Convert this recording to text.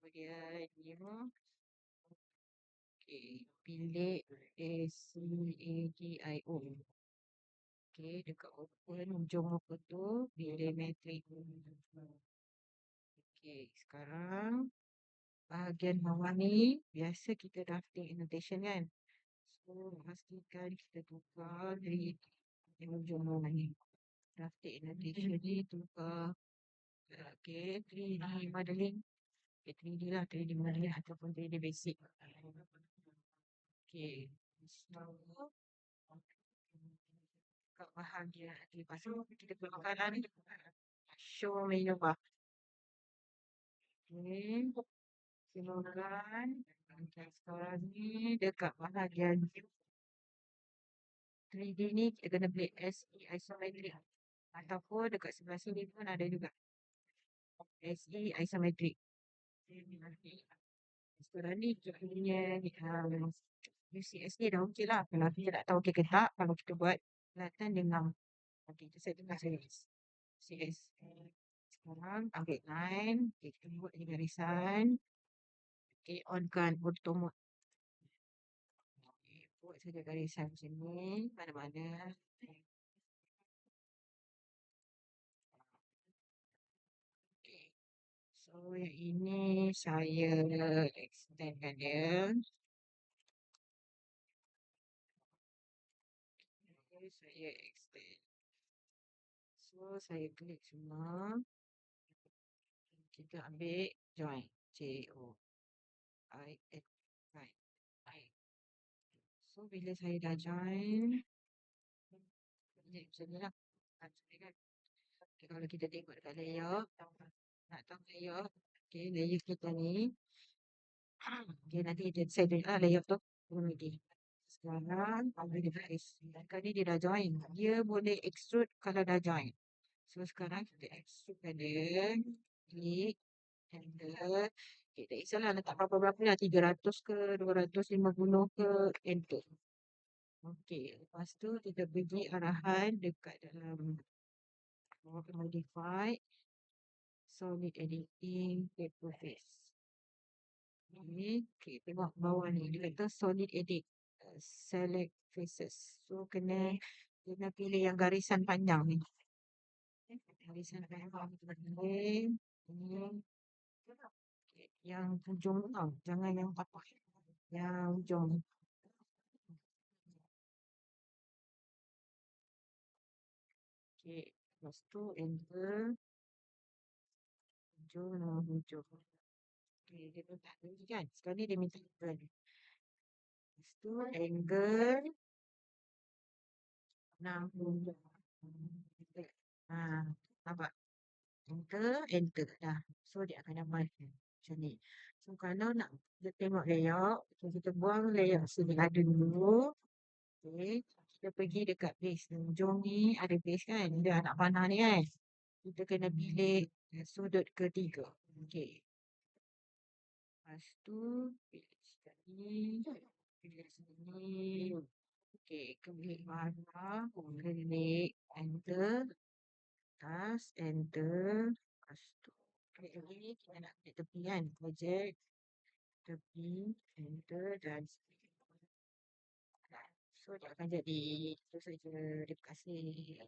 Kemudian new. Okay, bilik SCADIO. Okay, dekat open hujung muka tu bilik metrik. Okay, sekarang bahagian bawah ni biasa kita drafting annotation kan. So, pastikan kita tukar dari hujung bawah ni. Drafting annotation ni tukar. Okay, 3D modeling. Okay, 3D lah, 3D modeling ataupun 3D basic. Okay, so kat bahagian lepas tu kita keluarkan ni show menu bar. Okay, keluarkan. Okay, sekarang ni dekat bahagian 3D ni kita kena beli SE isometric ataupun dekat sebelah sini pun ada juga SE isometric. Sekarang ni kita punya UCS ni dah okey lah. Kalau kita tak tahu okey ke tak, kalau kita buat kelihatan dengan okey, kita set dengan UCS. Sekarang ambil line, okay, kita buat ni garisan. Okay, on kan auto mode. Okay, buat saja garisan macam ni, mana-mana. Okay. So, yang ini saya extendkan dia. Okay, saya extend. So, saya klik semua. Kita ambil join. J-O-I-N. Right. So, bila saya dah join, jadi macam ni lah. Okay, kalau kita tengok dekat layout, nak tahu layout, okay, layout kita ni. Okay, nanti kita set lah layout tu. Sekarang, ambil device. Kali ni dia dah join. Dia boleh extrude kalau dah join. So, sekarang kita extrude dia. Klik. Enter. Okay, tak kisahlah letak berapa-berapa lah. 300 ke, 250 ke, enter. Okay, lepas tu kita bagi arahan dekat dalam modify solid editing paper face. Ni, okay, tengok bawah ni. Dia kata solid edit. Select faces. So, kena pilih yang garisan panjang ni. Garisan panjang kita pilih. Ini. Okay, yang hujung tau. Jangan yang tapak. Yang hujung. Okay, lepas tu enter. Hujung. Okay, dia letak lagi kan. Sekarang ni dia minta angle. Lepas tu angle. 60. Nampak? Enter dah. So, dia akan dapat macam ni. So, kalau nak kita tengok layout, kita buang layout sini ada dulu. Okay. Kita pergi dekat base. Hujung ni ada base kan. Dia anak panah ni kan. Kita kena pilih sudut ketiga. Okay. Lepas tu, pilih sini. Pilih sini. Okay. Klik mana. Klik enter. Atas, enter. Lepas tu. Klik lagi, kita nak klik tepi kan. Project. Tepi, enter dan so dia akan jadi. Itu saja. Terima kasih.